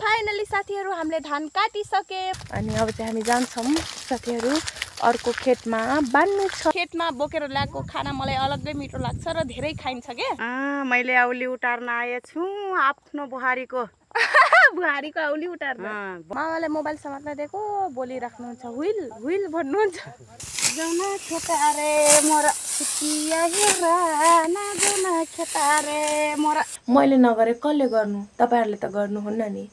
Finally साथीहरु हामीले धान काटिसके अनि अब चाहिँ हामी जान्छौं साथीहरु अर्को खेतमा बान्नु छ। खेतमा बोकेर ल्याएको खाना मलाई अलग्गै मिठो लाग्छ र धेरै खाइन्छ के। मैले औली उतार्न आएछु आफ्नो बुहारीको बुहारीको औली उतार्न। मामाले मोबाइल समात्न दिएको बोली राख्नुहुन्छ हुइल हुइल भन्नुहुन्छ। जाउना खेतारे मोरा सिकिया हेरा ना जाउना खेतारे मोरा। मैले नगरे कसले गर्नु, तपाईहरुले त गर्नुहुन्न नि।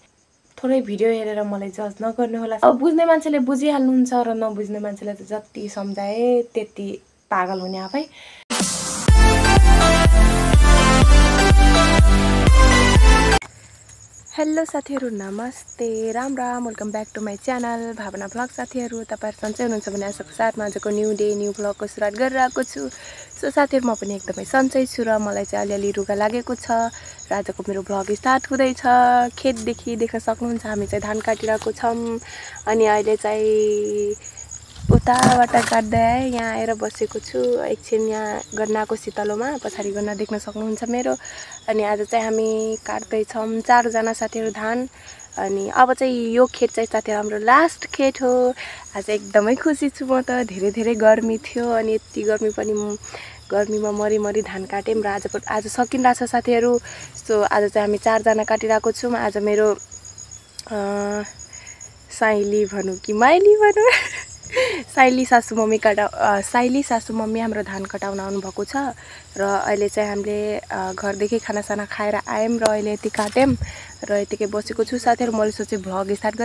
थोरै भिडियो हेरेर मलाई जज नगर्नु होला। अब बुझ्ने मान्छेले बुझिहाल्नुहुन्छ र नबुझ्ने मान्छेले त जति सम्झाए त्यति पागल हुने आफै। हेलो साथीहरु नमस्ते, Ram Ram, welcome back to my channel Bhavana vlog. साथीहरु तपाईहरु सन्चै हुनुहुन्छ भने आजको साथमा आजको न्यू डे न्यू भ्लगको सुरुवात गरिरहेको छु। सो साथीहरु म पनि एकदमै सन्चै छु र मलाई चाहिँ अलिअलि रुगा लागेको छ र आजको मेरो भ्लग स्टार्ट हुँदैछ। खेतदेखि देख्न सक्नुहुन्छ हामी चाहिँ धान काटिरहेको छौं अनि अहिले चाहिँ उताबाट काट्दै यहाँ आएर बसेको छु। एकछिन यहाँ गन्नाको शीतलोमा पछाडि गन्ना देख्न सक्नुहुन्छ मेरो। अनि आज चाहिँ हामी काट्दै छौं 4 जना साथीहरु धान। अनि अब चाहिँ यो खेत चाहिँ साथीहरु हाम्रो लास्ट खेत हो। आज एकदमै खुसी छु म त। धेरै गर्मी थियो अनि यति गर्मी पनि गर्मीमा मरी धान काट्यौं र आज सकिरहेछ साथीहरु। सो आज चाहिँ हामी 4 जना काटिरहेको छौं। आज मेरो साइली भनौं कि माइली भनौं साइली सासु मम्मी हाम्रो धान कटाउन आउनु भएको छ र अहिले चाहिँ हामीले घरदेखि खानासाना खाएर आयौं र अहिले यति काट्यौं र यतिकै बसेको छु साथीहरु। मैले सोचे भ्लग स्टार्ट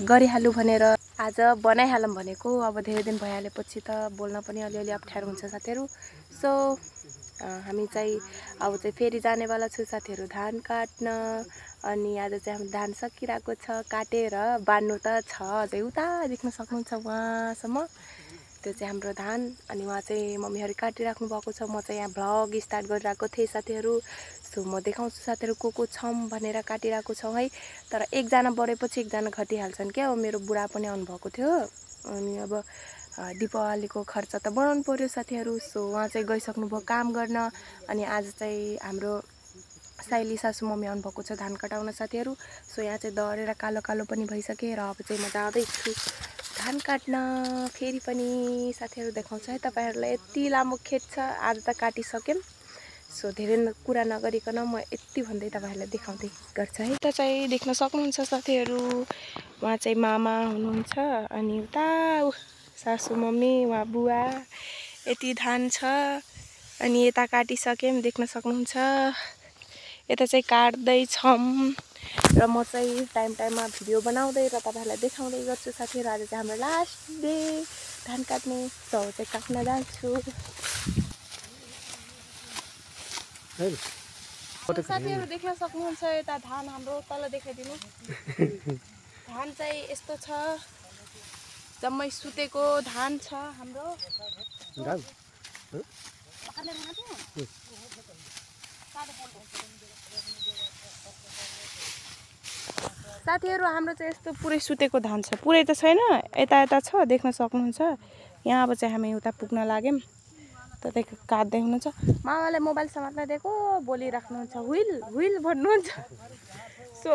गरिहालु भनेर आज बनाइहालौं भनेको। अब धेरै दिन भइहालेपछि त बोल्न पनि अलिअलि अप्ठ्यारो हुन्छ साथीहरु। सो हामी चाहिँ अब चाहिँ फेरि जानेवाला छु साथीहरु धान काट्न। अनि आज चाहिँ हाम्रो धान सकिरहेको छ काटेर, बान्नु त छ अझै उता देख्न सक्नुहुन्छ वहाँसम्म, त्यो चाहिँ हाम्रो धान। अनि वहाँ चाहिँ मम्मीहरु काटिराख्नु भएको छ। म चाहिँ यहाँ भ्लग स्टार्ट गरिरहेको थिएँ साथीहरु। सो म देखाउँछु साथीहरु को छौं भनेर काटिरहेको छौं है। तर एकजना बढेपछि एकजना घटिहाल्छन् क्या। अब मेरो बुढा पनि आउनु भएको थियो अनि अब दीपावलीको खर्च त बनाउनु पर्यो साथीहरु। सो उहाँ चाहिँ गइसक्नु भयो काम गर्न। अनि आज चाहिँ हाम्रो साइली सासु मम्मी आउनु भएको छ धान कटाउन साथीहरु। सो यहाँ चाहिँ दरेर कालो कालो पनि भइसके र अब चाहिँ म जाँदै छु धान काट्न। फेरि पनि साथीहरु देखाउँछु है तपाईहरुलाई। यति लामो खेत छ, आज त काटिसक्यौं। सो धेरै कुरा नगरिकन म यति भन्दै तपाईहरुलाई देखाउँदै गर्छु है। त चाहिँ देख्न सक्नुहुन्छ साथीहरु वहाँ चाहिँ मामा हुनुहुन्छ अनि उता सासु मम्मी वहाँ बुवा। यति धान छ अनि यता काटिसक्यौं देख्न सक्नुहुन्छ। यता चाहिँ काट्दै छौं र म चाहिँ टाइममा भिडियो बनाउँदै र तपाईहरुलाई देखाउँदै गर्छु साथीहरु। आज चाहिँ हाम्रो लास्ट डे धान काट्ने। सो चाहिँ काट्न जान्छु साथीहरु। देख्न सक्नुहुन्छ यता धान हाम्रो तल देखाइदिनु। धान चाहिँ यस्तो छ, जम्मै सुतेको धान छ हाम्रो। साथीहरु हाम्रो चाहिँ यस्तो पुरै सुतेको धान छ, पुरै त छैन, यता छ देख्न सक्नुहुन्छ। यहाँ अब चाहिँ हामी उता पुग्न लाग्यौं त काट्दै हुनुहुन्छ। मामाले मोबाइल समात्न दिएको बोली राख्नुहुन्छ हुइल हुइल भन्नुहुन्छ। सो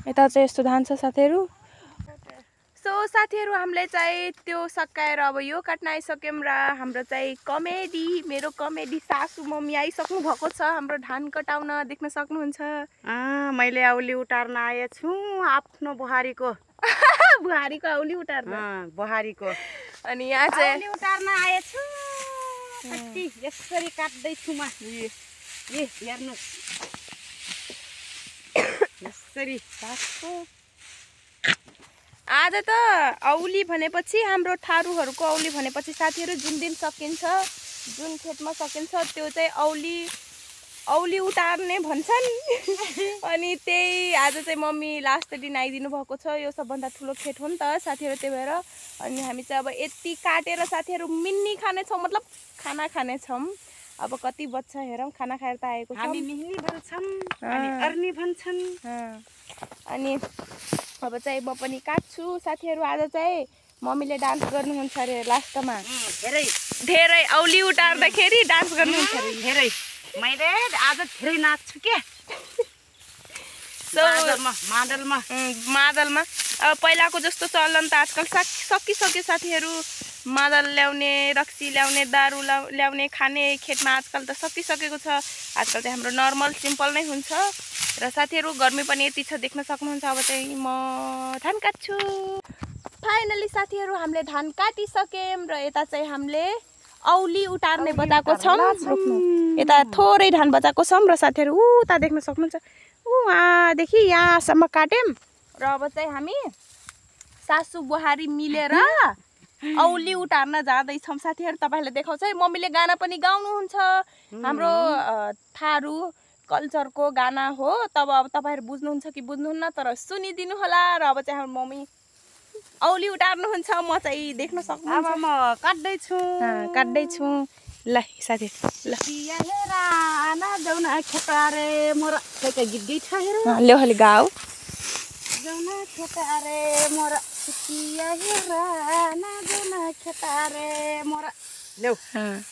यता चाहिँ यस्तो धान छ साथीहरु। सो साथीहरु हामीले चाहिँ त्यो सकाएर अब यो काट्न आइसक्यौं र हाम्रो चाहिँ मेरो कमेडी सासु मम्मी आइसक्नु भएको छ हाम्रो धान कटाउन देख्न सक्नुहुन्छ। मैले औली उतार्न आएछु आफ्नो बुहारीको बुहारीको औली उतार्न बुहारीको। अनि यहाँ चाहिँ औली उतार्न आएछु कति यसरी काट्दै छु म। ए हेर्नुस् यसरी काट्छु। आज त औली भनेपछि हाम्रो थारूहरूको औली भनेपछि साथीहरु जुन दिन सकिन्छ, जुन खेतमा सकिन्छ त्यो चाहिँ औली उतार्ने भन्छन्। अनि त्यही आज चाहिँ मम्मी लास्ट दिन आइदिनु भएको छ। यो सबभन्दा ठुलो खेत हो नि त साथीहरु, त्यही भएर अनि हामी चाहिँ अब यति काटेर साथीहरु मिन्नी खाने छौं, मतलब खाना खाने छौं। अब कति बच्छ हेरौं। खाना खाएर त आएको छौं। हामी मिहिनी भन्छन् अनि अर्नी भन्छन्। अनि अब चाहिँ म पनि काट्छु साथीहरु। आज चाहिँ मम्मीले डान्स गर्नुहुन्छ अरे लास्टमा। धेरै औली उतार्दाखेरि डान्स गर्नुहुन्छ अरे। धेरै मैले आज धेरै नाच्छु के। मादलमा अब पहिलाको जस्तो चलन त आजकल सकिसक्यो साथीहरू। मादल ल्याउने, रक्सी ल्याउने, दारू ल्याउने, खाने खेतमा आजकल त सकिसकेको छ। आजकल चाहिँ हाम्रो नर्मल सिम्पल नै हुन्छ। र साथीहरू गर्मी पनि यति छ, देख्न सक्नुहुन्छ। अब चाहिँ म धान काट्छु। फाइनली साथीहरू हामीले धान काटिसक्यौँ र यता चाहिँ हामीले औली उतार्ने बचाएको छौँ। यता थोरै धान बचाएको छौँ र साथीहरू उता देख्न सक्नुहुन्छ, उहाँदेखि यहाँसम्म काट्यौँ। र अब चाहिँ हामी सासू बुहारी मिलेर औली उतार्न जाँदैछौँ साथीहरू। तपाईँहरूले देखाउँछ है, मम्मीले गाना पनि गाउनुहुन्छ। हाम्रो थारू कल्चरको गाना हो। तब अब तपाईँहरू बुझ्नुहुन्छ कि बुझ्नुहुन्न, तर सुनिदिनु होला। र अब चाहिँ हाम्रो मम्मी औली उतार्नुहुन्छ। म चाहिँ देख्न सक्नुहुन्छ। अब म काट्दैछु ल साथी। ल ल्याउ खालि गाऊ।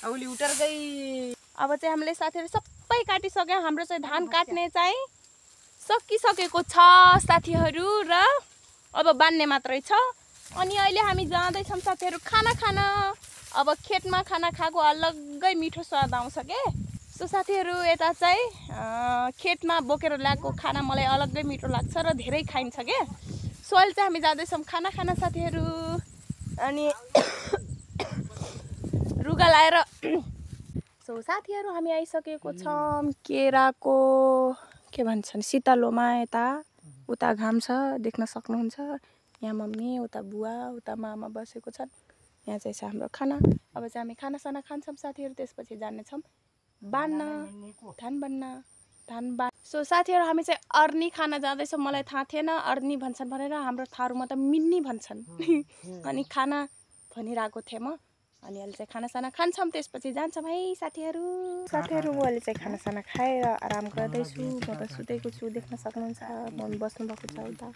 औली उतार गई। अब चाहिँ हामीले साथीहरू सबै काटिसक्यौँ। हाम्रो चाहिँ धान काट्ने चाहिँ सकिसकेको छ साथीहरू। र अब बान्ने मात्रै छ। अनि अहिले हामी जाँदैछौँ साथीहरू खाना खान। अब खेतमा खाना खाएको अलग्गै मिठो स्वाद आउँछ के। सो साथीहरू यता चाहिँ खेतमा बोकेर ल्याएको खाना मलाई अलग्गै मिठो लाग्छ र धेरै खाइन्छ के। सो अहिले चाहिँ हामी जाँदैछौँ खाना खान साथीहरू। अनि रुगा लाएर सो साथीहरू हामी आइसकेको छौँ केराको के भन्छन् शीतलोमा। यता उता घाम छ, देख्न सक्नुहुन्छ। यहाँ मम्मी, उता बुवा, उता मामा बसेको छन्। यहाँ चाहिँ छ हाम्रो खाना। अब चाहिँ हामी खानासाना खान्छौँ साथीहरू। त्यसपछि जानेछौँ बान्न, धान बान्न। सो साथीहरू हामी चाहिँ अर्नी खाना जाँदैछौँ। मलाई थाहा थिएन अर्नी भन्छन् भनेर। हाम्रो थारूमा त मिन्नी भन्छन्। अनि खाना भनिरहेको थिएँ म। अनि अहिले चाहिँ खानासाना खान्छौँ, त्यसपछि जान्छौँ है साथीहरू। साथीहरू म अहिले चाहिँ खानासाना खाएर आराम गर्दैछु। म त सुतेको छु, देख्न सक्नुहुन्छ। मम्मी बस्नुभएको छ उता।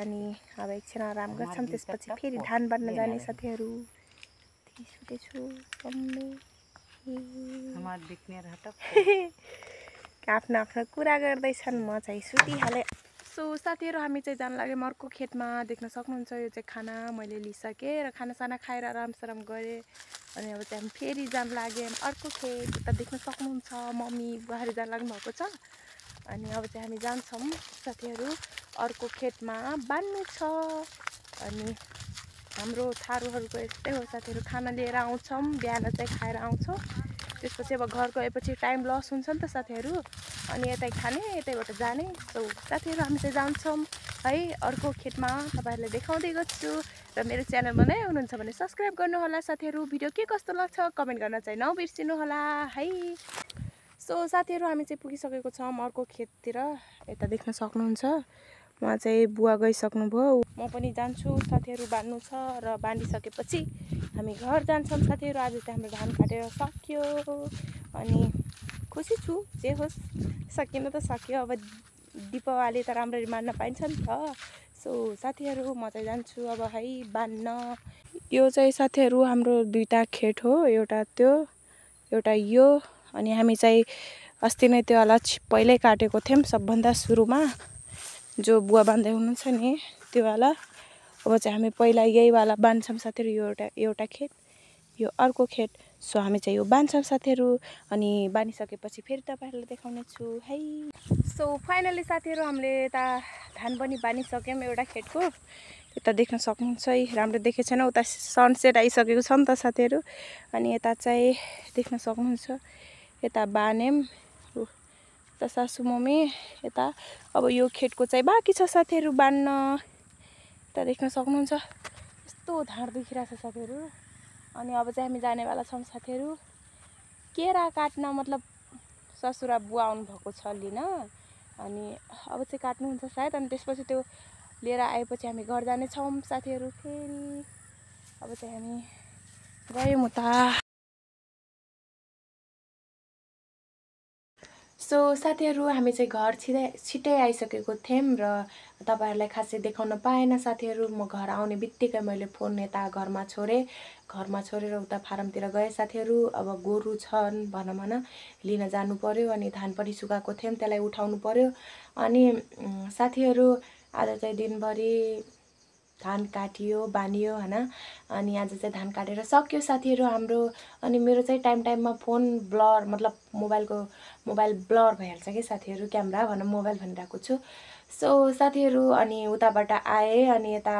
अनि अब एकछिन आराम गर्छौँ, त्यसपछि फेरि धान बाँड्न जाने साथीहरू। सुतेछु मम्मी आफ्नो आफ्नो कुरा गर्दैछन्, म चाहिँ सुतिहालेँ। सो साथीहरू हामी चाहिँ जान लाग्यौँ अर्को खेतमा। देख्न सक्नुहुन्छ यो चाहिँ खाना मैले लिइसकेँ र खानासाना खाएर आरामसाराम गरेँ। अनि अब चाहिँ हामी फेरि जान लाग्यौँ अर्को खेत। उता देख्न सक्नुहुन्छ मम्मी बुहारी जान लाग्नु भएको छ। अनि अब चाहिँ हामी जान्छौँ साथीहरू अर्को खेतमा बान्नु छ। अनि हाम्रो थारूहरूको यस्तै हो साथीहरू, खाना लिएर आउँछौँ, बिहान चाहिँ खाएर आउँछौँ। त्यसपछि अब घर गएपछि टाइम लस हुन्छ नि त साथीहरू। अनि यतै खाने यतैबाट जाने। सो साथीहरू हामी चाहिँ जान्छौँ है अर्को खेतमा। तपाईँहरूलाई देखाउँदै गर्छु। र मेरो च्यानलमा नै हुनुहुन्छ भने सब्सक्राइब गर्नुहोला साथीहरू। भिडियो के कस्तो लाग्छ कमेन्ट गर्न चाहिँ नबिर्सिनु होला है। सो साथीहरू हामी चाहिँ पुगिसकेको छौँ अर्को खेततिर। यता देख्न सक्नुहुन्छ उहाँ चाहिँ बुवा गइसक्नुभयो। म पनि जान्छु साथीहरू, बान्नु छ। र बाँडिसकेपछि हामी घर जान्छौँ साथीहरू। आज चाहिँ हाम्रो धान काटेर सक्यो। अनि खुसी छु, जे होस् सकिन त सक्यो। अब दीपावली त राम्ररी मान्न पाइन्छ नि त। सो साथीहरू म चाहिँ जान्छु अब है बान्न। यो चाहिँ साथीहरू हाम्रो दुईवटा खेत हो, एउटा त्यो एउटा यो। अनि हामी चाहिँ अस्ति नै त्यो वाला पहिल्यै काटेको थियौँ सबभन्दा सुरुमा, जो बुवा बाँध्दै हुनुहुन्छ नि त्यो वाला। अब चाहिँ हामी पहिला यही वाला बाँध्छौँ साथीहरू। यो एउटा खेत, यो अर्को खेत। सो हामी चाहिँ यो बाँध्छौँ साथीहरू। अनि बाँधिसकेपछि फेरि तपाईँहरूलाई देखाउने छु है। सो फाइनली साथीहरू हामीले यता धान पनि बाँधिसक्यौँ एउटा खेतको। यता देख्न सक्नुहुन्छ है, राम्रो देखेको छैन, उता सनसेट आइसकेको छ नि त साथीहरू। अनि यता चाहिँ देख्न सक्नुहुन्छ यता बान्यौँ। यता सासू मम्मी यता। अब यो खेतको चाहिँ बाँकी छ साथीहरू बान्न। यता देख्न सक्नुहुन्छ यस्तो धार देखिरहेको छ साथीहरू। अनि अब चाहिँ हामी जानेवाला छौँ साथीहरू केरा काट्न। मतलब ससुरा बुवा आउनुभएको छ लिन। अनि अब चाहिँ काट्नुहुन्छ सायद। अनि त्यसपछि त्यो लिएर आएपछि हामी घर जानेछौँ साथीहरू फेरि। अब चाहिँ हामी गयौँ उता। सो साथीहरू हामी चाहिँ घर छिटै आइसकेको थियौँ र तपाईँहरूलाई खासै देखाउन पाएन साथीहरू। म घर आउने बित्तिकै मैले फोन यता घरमा छोडेर उता फारमतिर गएँ साथीहरू। अब गोरु छन् भनौँ भन लिन जानु पर्यो अनि धान पनि सुकाएको थियौँ त्यसलाई उठाउनु पर्यो। अनि साथीहरू आज चाहिँ दिनभरि धान काटियो बानियो हैन। अनि आज चाहिँ धान काटेर सक्यो साथीहरू हाम्रो। अनि मेरो चाहिँ टाइममा फोन ब्लर मतलब मोबाइल ब्लर भइहाल्छ कि साथीहरू, क्यामेरा भनौँ मोबाइल भनिरहेको छु। सो साथीहरू अनि उताबाट आएँ अनि यता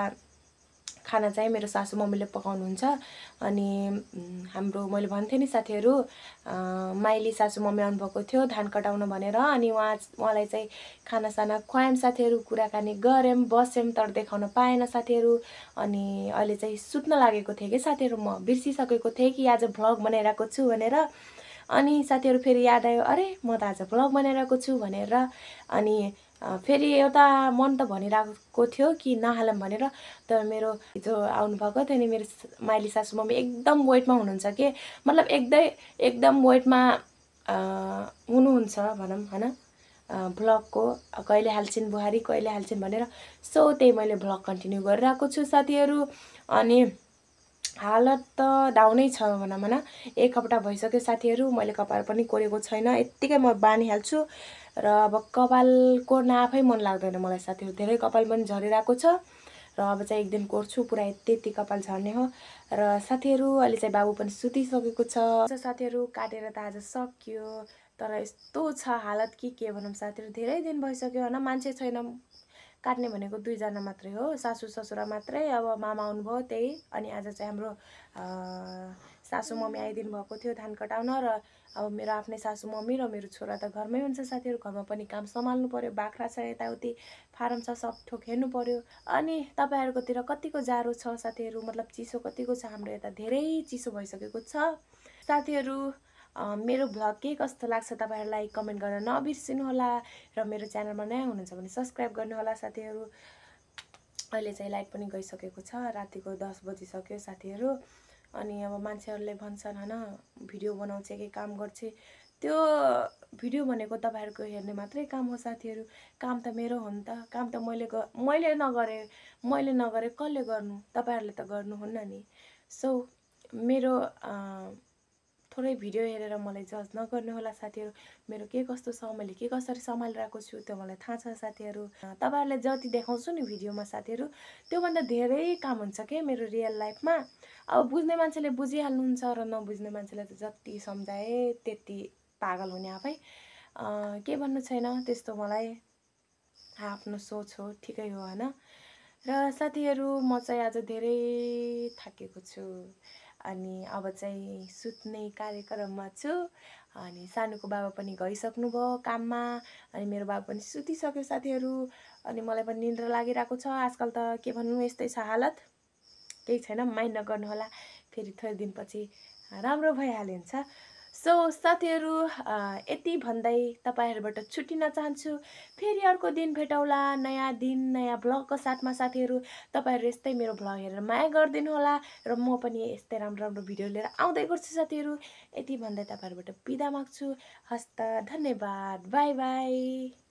खाना चाहिँ मेरो सासू मम्मीले पकाउनुहुन्छ। अनि हाम्रो मैले भन्थेँ नि साथीहरू माइली सासू मम्मी आउनुभएको थियो धान कटाउन भनेर। अनि उहाँलाई चाहिँ खानासाना खुवायौँ साथीहरू, कुराकानी गऱ्यौँ बस्यौँ तर देखाउन पाएन साथीहरू। अनि अहिले चाहिँ सुत्न लागेको थिएँ कि साथीहरू, म बिर्सिसकेको थिएँ कि आज भ्लग बनाइरहेको छु भनेर। अनि साथीहरू फेरि याद आयो, अरे म त आज भ्लग बनाइरहेको छु भनेर। अनि फेरि एउटा मन त भनिरहेको थियो कि नहालौँ भनेर, तर मेरो हिजो आउनुभएको थियो नि मेरो माइली सासू मम्मी एकदम वेटमा हुनुहुन्छ कि, मतलब एकदम वेटमा हुनुहुन्छ भनौँ हैन। भ्लगको कहिले हाल्छिन् बुहारी कहिले हाल्छिन् भनेर। सो त्यही मैले भ्लग कन्टिन्यू गरिरहेको छु साथीहरू। अनि हालत त डाउनै छ भनौँ भन। एक हप्ता भइसक्यो साथीहरू, मैले कपाल पनि कोरेको छैन, यत्तिकै म बानिहाल्छु। र अब कपाल कोर्न आफै मन लाग्दैन मलाई साथीहरू, धेरै कपाल पनि झरिरहेको छ। र अब चाहिँ एक दिन कोर्छु, पुरा यति कपाल झर्ने हो। र साथीहरू अहिले चाहिँ बाबु पनि सुतिसकेको छ। साथीहरू काटेर त आज सक्यो, तर यस्तो छ हालत कि के भनौँ साथीहरू, धेरै दिन भइसक्यो होइन मान्छे छैन। काट्ने भनेको 2 जना मात्रै हो, सासू ससुरा मात्रै। अब मामा आउनुभयो त्यही। अनि आज चाहिँ हाम्रो सासू मम्मी आइदिनु भएको थियो धान कटाउन। र अब मेरो आफ्नै सासू मम्मी र मेरो छोरा त घरमै हुन्छ साथीहरू। घरमा पनि काम सम्हाल्नु पर्यो, बाख्रा छ यताउति, फारम छ, सब थोक हेर्नु पर्यो। अनि तपाईँहरूकोतिर कतिको जाडो छ साथीहरू, मतलब चिसो कतिको छ? हाम्रो यता धेरै चिसो भइसकेको छ साथीहरू। मेरो भ्लग के कस्तो लाग्छ तपाईँहरूलाई कमेन्ट गर्न नबिर्सिनु होला। र मेरो च्यानलमा नयाँ हुनुहुन्छ भने सब्सक्राइब गर्नु होला साथीहरू। अहिले चाहिँ लाइट पनि गइसकेको छ, रातिको 10 बजिसक्यो साथीहरू। अनि अब मान्छेहरूले भन्छन् हैन भिडियो बनाउँछ कि काम गर्छ, त्यो भिडियो भनेको तपाईँहरूको हेर्ने मात्रै काम हो साथीहरू। काम त मेरो हो नि त, काम त मैले नगरे कसले गर्नु? तपाईँहरूले त गर्नुहुन्न नि। सो मेरो थोरै भिडियो हेरेर मलाई जज नगर्नु होला साथीहरू। मेरो के कस्तो छ, मैले के कसरी सम्हालिरहेको छु त्यो मलाई थाहा छ साथीहरू। तपाईँहरूलाई जति देखाउँछु नि भिडियोमा साथीहरू, त्योभन्दा धेरै काम हुन्छ के मेरो रियल लाइफमा। अब बुझ्ने मान्छेले बुझिहाल्नुहुन्छ र नबुझ्ने मान्छेलाई त जति सम्झाए त्यति पागल हुने आफै। के भन्नु छैन त्यस्तो, मलाई आफ्नो सोच हो, ठिकै हो हैन। र साथीहरू म चाहिँ आज धेरै थाकेको छु। अनि अब चाहिँ सुत्ने कार्यक्रममा छु। अनि सानोको बाबा पनि गइसक्नुभयो काममा। अनि मेरो बाबा पनि सुतिसक्यो साथीहरू। अनि मलाई पनि निन्द्रा लागिरहेको छ आजकल त, के भन्नु यस्तै छ हालत। केही छैन, माइन्ड नगर्नु होला, फेरि थोरै दिनपछि राम्रो भइहालिन्छ। सो साथीहरू यति भन्दै तपाईँहरूबाट छुट्टिन चाहन्छु। फेरि अर्को दिन भेटौँला नयाँ दिन नयाँ भ्लगको साथमा साथीहरू। तपाईँहरू यस्तै मेरो भ्लग हेरेर माया गरिदिनु होला र म पनि यस्तै राम्रो भिडियो लिएर आउँदै गर्छु साथीहरू। यति भन्दै तपाईँहरूबाट बिदा माग्छु। हस्त धन्यवाद, बाई बाई।